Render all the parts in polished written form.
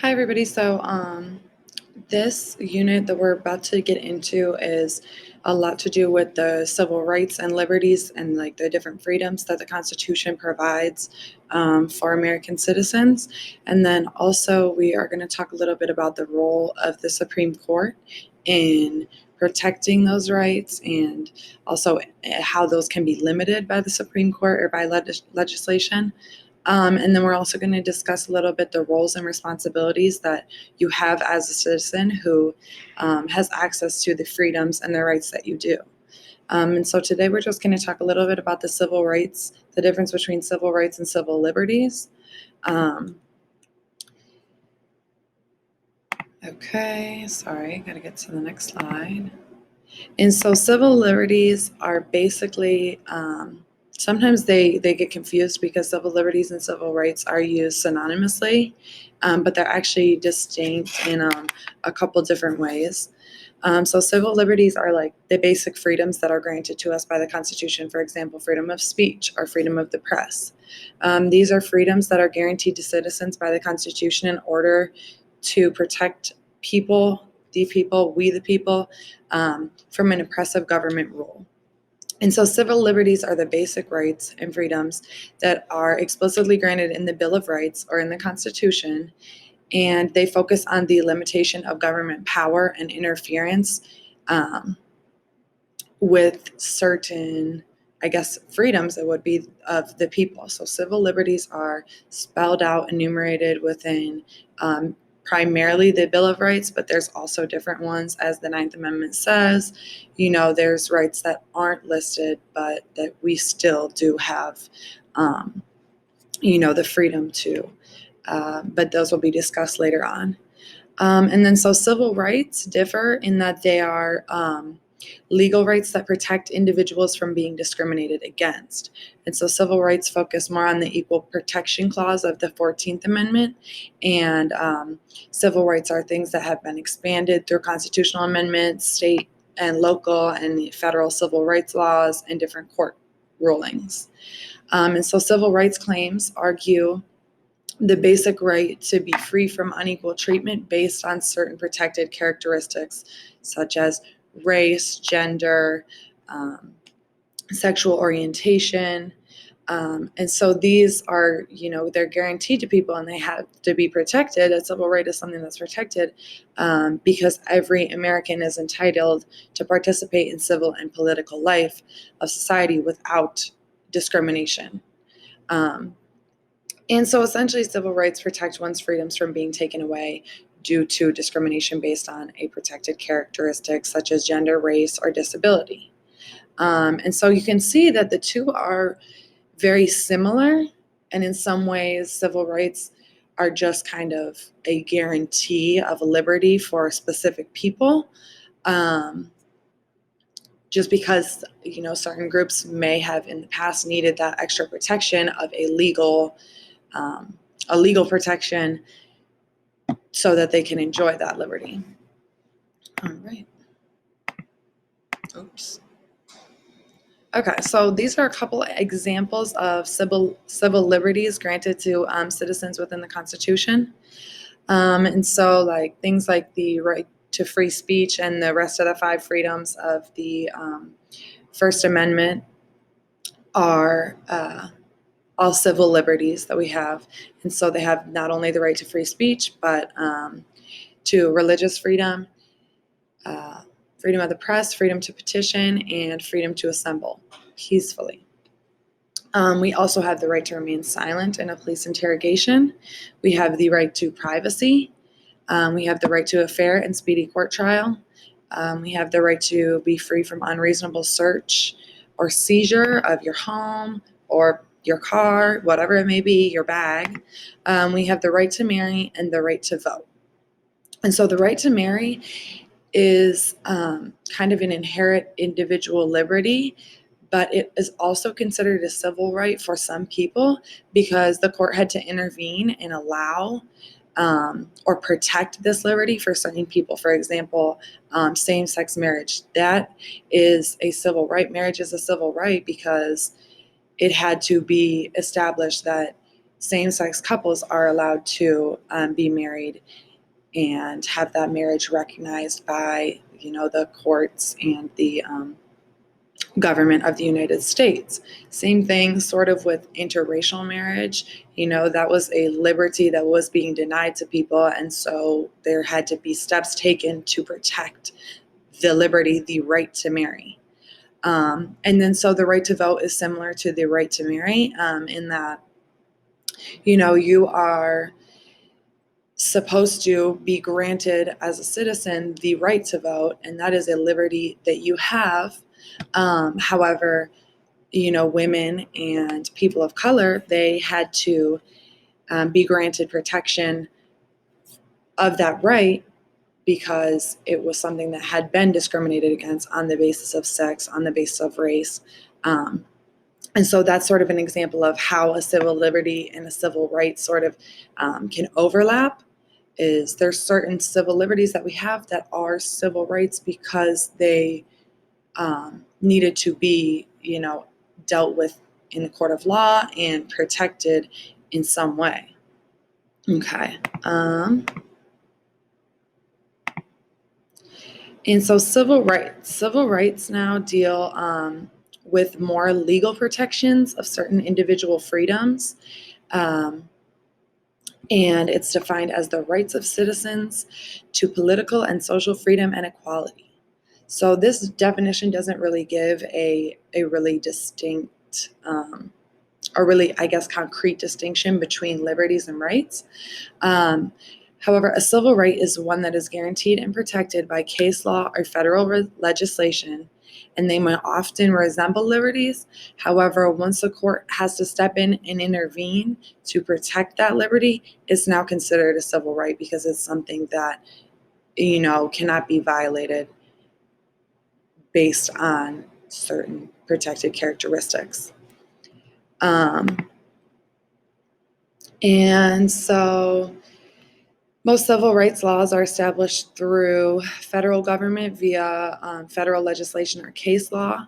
Hi, everybody. This unit that we're about to get into is a lot to do with the civil rights and liberties and like the different freedoms that the Constitution provides for American citizens. And then also, we are going to talk a little bit about the role of the Supreme Court in protecting those rights and also how those can be limited by the Supreme Court or by legislation. And then we're also going to discuss a little bit the roles and responsibilities that you have as a citizen who has access to the freedoms and the rights that you do. And so today we're just going to talk a little bit about the civil rights, the difference between civil rights and civil liberties. Okay, sorry, got to get to the next slide. And so civil liberties are basically, sometimes they get confused because civil liberties and civil rights are used synonymously, but they're actually distinct in a couple different ways. So civil liberties are like the basic freedoms that are granted to us by the Constitution, for example, freedom of speech or freedom of the press. These are freedoms that are guaranteed to citizens by the Constitution in order to protect people, we the people, from an oppressive government rule. And so civil liberties are the basic rights and freedoms that are explicitly granted in the Bill of Rights or in the Constitution, and they focus on the limitation of government power and interference with certain, I guess, freedoms that would be of the people. So civil liberties are spelled out, enumerated within primarily the Bill of Rights, but there's also different ones, as the Ninth Amendment says. There's rights that aren't listed, but that we still do have, the freedom to. But those will be discussed later on. And then so civil rights differ in that they are legal rights that protect individuals from being discriminated against. And so civil rights focus more on the Equal Protection Clause of the 14th Amendment. And civil rights are things that have been expanded through constitutional amendments, state and local and federal civil rights laws, and different court rulings. And so civil rights claims argue the basic right to be free from unequal treatment based on certain protected characteristics, such as race, gender, sexual orientation. And so these are, they're guaranteed to people and they have to be protected. A civil right is something that's protected because every American is entitled to participate in civil and political life of society without discrimination. And so essentially, civil rights protect one's freedoms from being taken away due to discrimination based on a protected characteristic such as gender, race, or disability. And so you can see that the two are very similar, and in some ways, civil rights are just kind of a guarantee of a liberty for specific people. Just because, certain groups may have in the past needed that extra protection of a legal protection so that they can enjoy that liberty. All right. Oops. Okay, so these are a couple examples of civil liberties granted to citizens within the Constitution. And so like things like the right to free speech and the rest of the 5 freedoms of the First Amendment are all civil liberties that we have. And so they have not only the right to free speech, but to religious freedom, freedom of the press, freedom to petition, and freedom to assemble peacefully. We also have the right to remain silent in a police interrogation. We have the right to privacy. We have the right to a fair and speedy court trial. We have the right to be free from unreasonable search or seizure of your home or your car, whatever it may be, your bag. We have the right to marry and the right to vote. And so the right to marry is kind of an inherent individual liberty, but it is also considered a civil right for some people because the court had to intervene and allow or protect this liberty for certain people. For example, same-sex marriage. That is a civil right. Marriage is a civil right because it had to be established that same-sex couples are allowed to be married and have that marriage recognized by, the courts and the government of the United States. Same thing sort of with interracial marriage. That was a liberty that was being denied to people, and so there had to be steps taken to protect the liberty, the right to marry. And then so the right to vote is similar to the right to marry, in that, you are supposed to be granted as a citizen the right to vote, and that is a liberty that you have. However, women and people of color, they had to be granted protection of that right because it was something that had been discriminated against on the basis of sex, on the basis of race. And so that's sort of an example of how a civil liberty and a civil right sort of can overlap. Is there's certain civil liberties that we have that are civil rights because they needed to be, dealt with in the court of law and protected in some way. Okay. And so civil rights now deal with more legal protections of certain individual freedoms. And it's defined as the rights of citizens to political and social freedom and equality. So this definition doesn't really give a really distinct, or really, I guess, concrete distinction between liberties and rights. However, a civil right is one that is guaranteed and protected by case law or federal legislation, and they may often resemble liberties. However, once the court has to step in and intervene to protect that liberty, it's now considered a civil right because it's something that, cannot be violated based on certain protected characteristics. And so most civil rights laws are established through federal government via federal legislation or case law.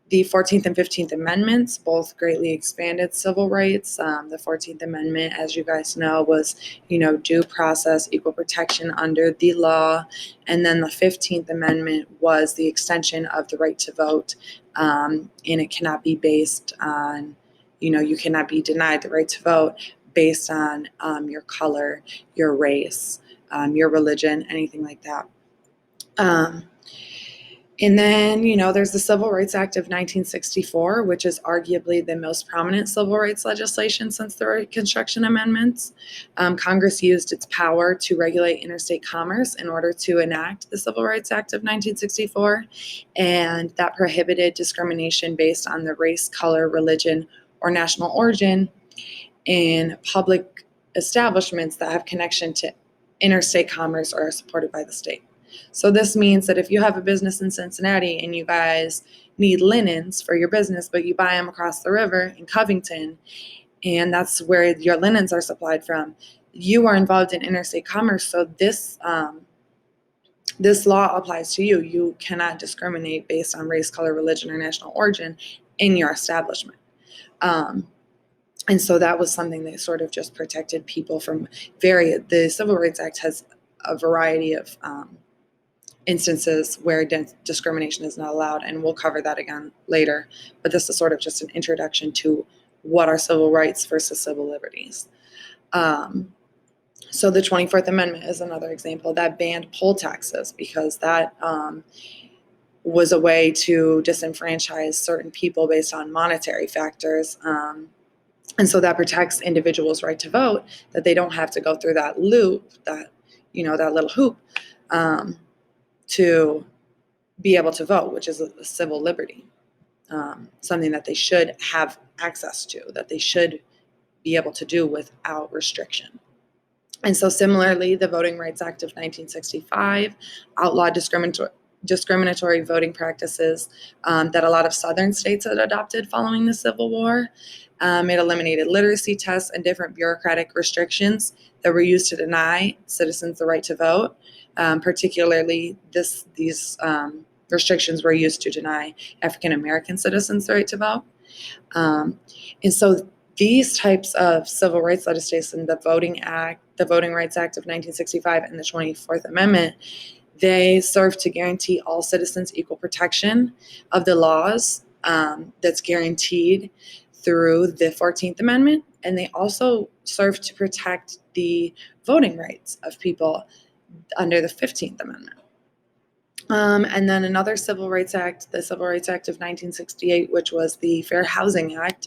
The 14th and 15th Amendments both greatly expanded civil rights. The 14th Amendment, as you guys know, was, due process, equal protection under the law. And then the 15th Amendment was the extension of the right to vote. And it cannot be based on, you cannot be denied the right to vote based on your color, your race, your religion, anything like that. And then, there's the Civil Rights Act of 1964, which is arguably the most prominent civil rights legislation since the Reconstruction Amendments. Congress used its power to regulate interstate commerce in order to enact the Civil Rights Act of 1964, and that prohibited discrimination based on the race, color, religion, or national origin in public establishments that have connection to interstate commerce or are supported by the state. So this means that if you have a business in Cincinnati and you guys need linens for your business, but you buy them across the river in Covington, and that's where your linens are supplied from, you are involved in interstate commerce. So this law applies to you. You cannot discriminate based on race, color, religion, or national origin in your establishment. And so that was something that sort of just protected people from the Civil Rights Act has a variety of instances where discrimination is not allowed, and we'll cover that again later. But this is sort of just an introduction to what are civil rights versus civil liberties. So the 24th Amendment is another example that banned poll taxes because that was a way to disenfranchise certain people based on monetary factors. And so that protects individuals' right to vote, that they don't have to go through that loop, that little hoop, to be able to vote, which is a civil liberty, something that they should have access to, that they should be able to do without restriction. And so similarly, the Voting Rights Act of 1965 outlawed discriminatory voting practices that a lot of southern states had adopted following the Civil War. It eliminated literacy tests and different bureaucratic restrictions that were used to deny citizens the right to vote. Particularly, these restrictions were used to deny African American citizens the right to vote. And so These types of civil rights legislation, the Voting Act, the Voting Rights Act of 1965, and the 24th Amendment, they serve to guarantee all citizens equal protection of the laws that's guaranteed through the 14th Amendment. And they also serve to protect the voting rights of people under the 15th Amendment. And then another Civil Rights Act, the Civil Rights Act of 1968, which was the Fair Housing Act,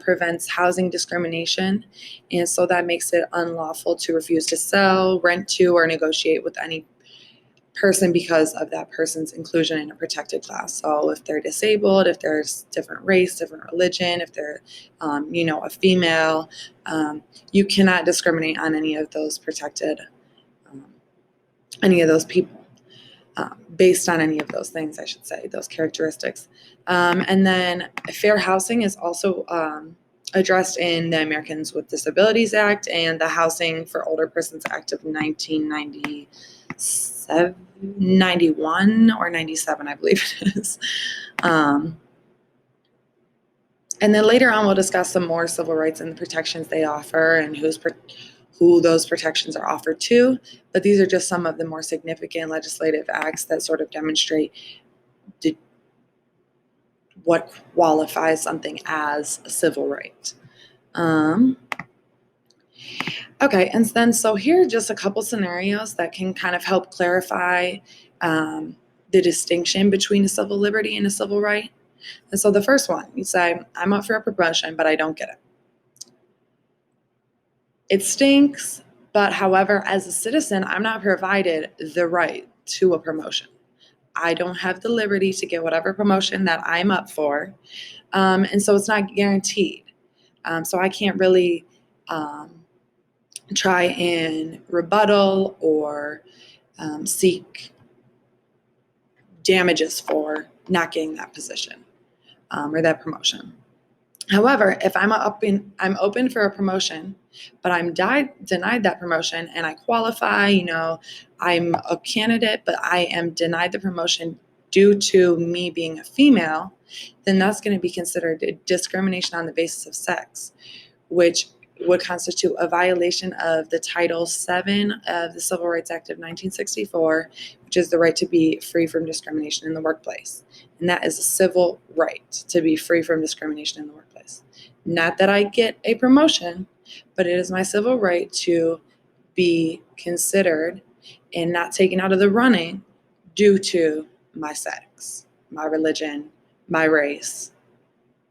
prevents housing discrimination. And so that makes it unlawful to refuse to sell, rent to, or negotiate with any person because of that person's inclusion in a protected class. So if they're disabled, if there's different race, different religion, if they're, a female, you cannot discriminate on any of those protected, any of those people. Based on any of those things, I should say, those characteristics. And then fair housing is also addressed in the Americans with Disabilities Act and the Housing for Older Persons Act of 1991 or 97, I believe it is. And then later on, we'll discuss some more civil rights and the protections they offer and who those protections are offered to, but these are just some of the more significant legislative acts that sort of demonstrate what qualifies something as a civil right. Okay, and then so here are just a couple scenarios that can kind of help clarify the distinction between a civil liberty and a civil right. And so the first one, you say, I'm up for a promotion, but I don't get it. It stinks, but however, as a citizen, I'm not provided the right to a promotion. I don't have the liberty to get whatever promotion that I'm up for. And so it's not guaranteed. So I can't really try and rebuttal or seek damages for not getting that position or that promotion. However, if I'm open for a promotion, but I'm denied that promotion and I qualify, I'm a candidate, but I am denied the promotion due to me being a female, then that's going to be considered discrimination on the basis of sex, which would constitute a violation of the Title VII of the Civil Rights Act of 1964, which is the right to be free from discrimination in the workplace. And that is a civil right to be free from discrimination in the workplace. Not that I get a promotion, but it is my civil right to be considered and not taken out of the running due to my sex, my religion, my race,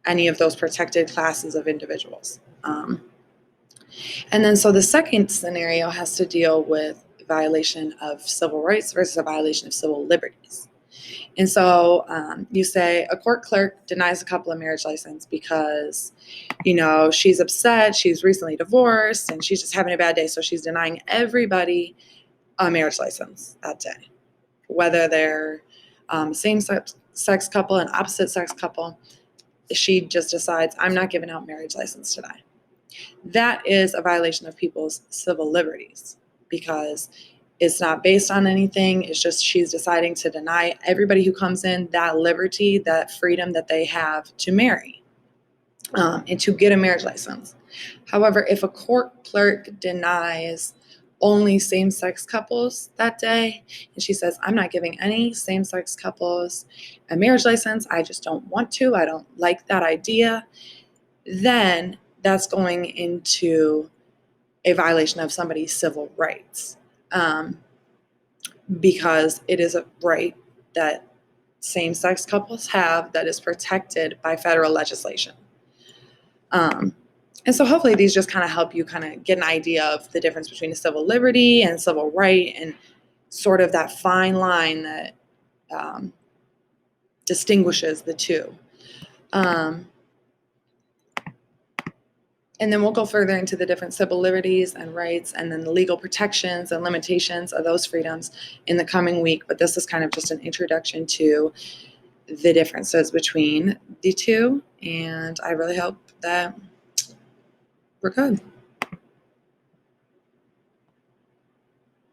any of those protected classes of individuals. And then so the second scenario has to deal with violation of civil rights versus a violation of civil liberties. And so you say a court clerk denies a couple a marriage license because, she's upset, she's recently divorced, and she's just having a bad day. So she's denying everybody a marriage license that day, whether they're same-sex couple and opposite-sex couple. She just decides, I'm not giving out marriage license today. That is a violation of people's civil liberties because it's not based on anything. It's just she's deciding to deny everybody who comes in that liberty, that freedom that they have to marry and to get a marriage license. However, if a court clerk denies only same-sex couples that day, and she says, I'm not giving any same-sex couples a marriage license, I just don't want to, I don't like that idea, then that's going into a violation of somebody's civil rights because it is a right that same-sex couples have that is protected by federal legislation. And so hopefully these just kind of help you kind of get an idea of the difference between a civil liberty and civil right and sort of that fine line that distinguishes the two. And then we'll go further into the different civil liberties and rights and then the legal protections and limitations of those freedoms in the coming week. But this is kind of just an introduction to the differences between the two. And I really hope that we're good.